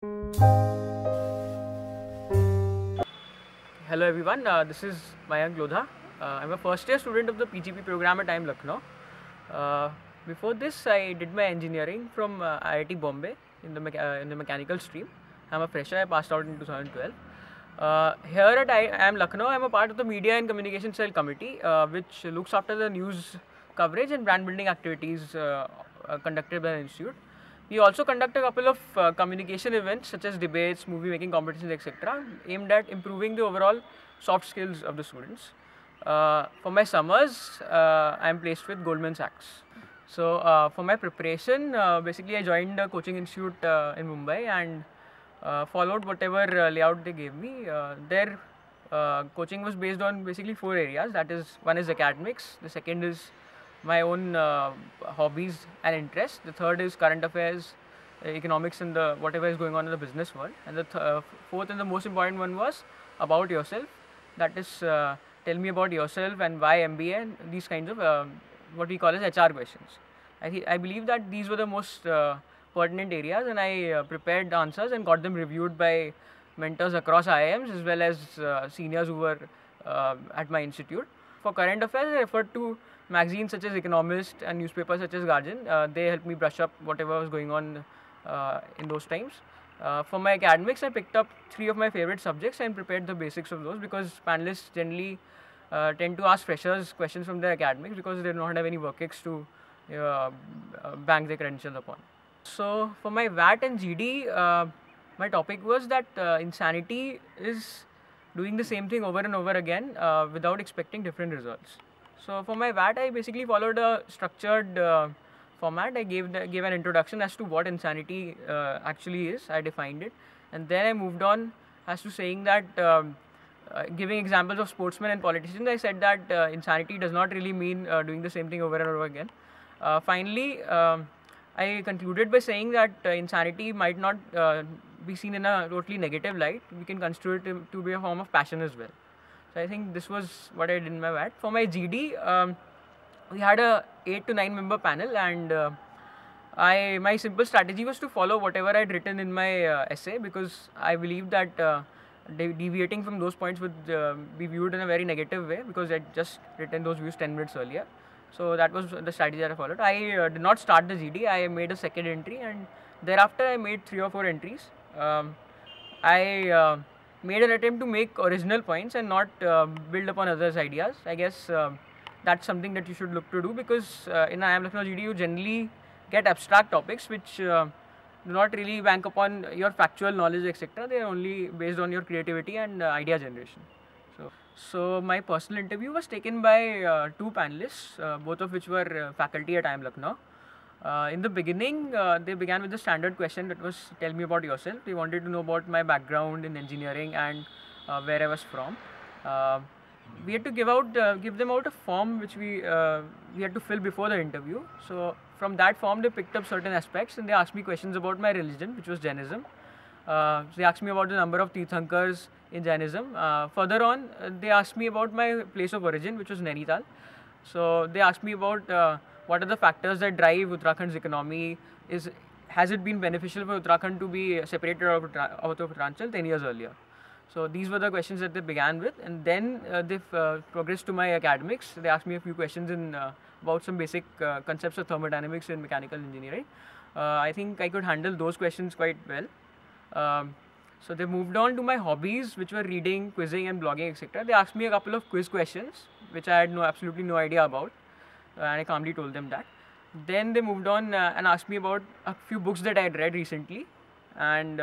Hello everyone, this is Mayank Lodha. I'm a first year student of the PGP program at IIM Lucknow. Uh, Before this, I did my engineering from IIT Bombay in the mechanical stream. I'm a fresher. I passed out in 2012. Here at IIM Lucknow, I'm a part of the Media and Communication Cell Committee, which looks after the news coverage and brand building activities conducted by the institute. We also conduct a couple of communication events such as debates, movie making competitions, etc., aimed at improving the overall soft skills of the students. For my summers, I am placed with Goldman Sachs. So, for my preparation, basically I joined a coaching institute in Mumbai and followed whatever layout they gave me. Their coaching was based on basically four areas. That is, one is academics, the second is my own hobbies and interests. The third is current affairs, economics, and the whatever is going on in the business world. And the fourth and the most important one was about yourself. That is, tell me about yourself and why MBA and these kinds of what we call as HR questions. I believe that these were the most pertinent areas, and I prepared answers and got them reviewed by mentors across IIMs as well as seniors who were at my institute. For current affairs, I referred to magazines such as Economist and newspapers such as Guardian. They helped me brush up whatever was going on in those times. For my academics, I picked up three of my favorite subjects and prepared the basics of those, because panelists generally tend to ask freshers questions from their academics because they do not have any work-ex to bank their credentials upon. So for my VAT and GD, my topic was that insanity is doing the same thing over and over again without expecting different results. So for my VAT, I basically followed a structured format. I gave an introduction as to what insanity actually is. I defined it, and then I moved on as to saying that giving examples of sportsmen and politicians. I said that insanity does not really mean doing the same thing over and over again. Finally, I concluded by saying that insanity might not be seen in a totally negative light. We can consider it to be a form of passion as well. So I think this was what I did in my VAT. For my GD, we had a 8 to 9 member panel, and my simple strategy was to follow whatever I had written in my essay, because I believed that deviating from those points would be viewed in a very negative way, because I had just written those views 10 minutes earlier. So that was the strategy that I followed. I did not start the GD. I made a second entry, and thereafter I made 3 or 4 entries. I made an attempt to make original points and not build upon others' ideas. I guess that's something that you should look to do, because in IIM Lucknow GD you generally get abstract topics which do not really bank upon your factual knowledge, etc. They are only based on your creativity and idea generation. So my personal interview was taken by 2 panelists, both of which were faculty at IIM Lucknow. In the beginning, they began with the standard question that was, tell me about yourself. They wanted to know about my background in engineering and where I was from. We had to give them out a form which we had to fill before the interview. So from that form, they picked up certain aspects, and they asked me questions about my religion, which was Jainism. So they asked me about the number of Tirthankars in Jainism. Further on, they asked me about my place of origin, which was Nainital. So they asked me about what are the factors that drive Uttarakhand's economy? Has it been beneficial for Uttarakhand to be separated out of Uttaranchal 10 years earlier? So these were the questions that they began with, and then they progressed to my academics. They asked me a few questions about some basic concepts of thermodynamics and mechanical engineering. I think I could handle those questions quite well. So they moved on to my hobbies, which were reading, quizzing, and blogging, etc. They asked me a couple of quiz questions, which I had absolutely no idea about, and I calmly told them that. Then they moved on and asked me about a few books that I had read recently, and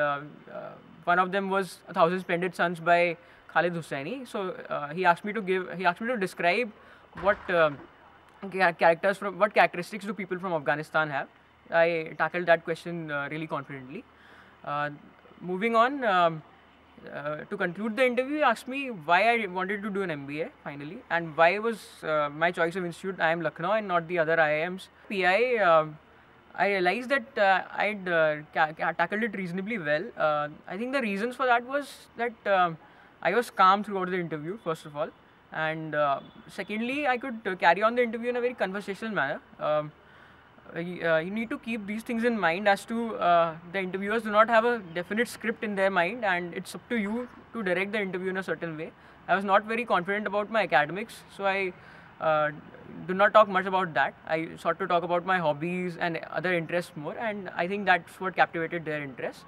one of them was A Thousand Splendid Suns by Khalid Hosseini. So he asked me to describe what characteristics do people from Afghanistan have. I tackled that question really confidently. Moving on, to conclude the interview, he asked me why I wanted to do an MBA finally, and why was my choice of institute IIM Lucknow and not the other IIMs. PI, I realized that I'd tackled it reasonably well. I think the reasons for that was that I was calm throughout the interview, first of all, and secondly, I could carry on the interview in a very conversational manner. you need to keep these things in mind as to the interviewers do not have a definite script in their mind, and it's up to you to direct the interview in a certain way. I was not very confident about my academics, so I do not talk much about that. I sought to talk about my hobbies and other interests more, and I think that's what captivated their interest.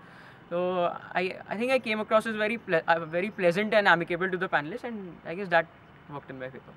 So I think I came across as very pleasant and amicable to the panelists, and I guess that worked in my favor.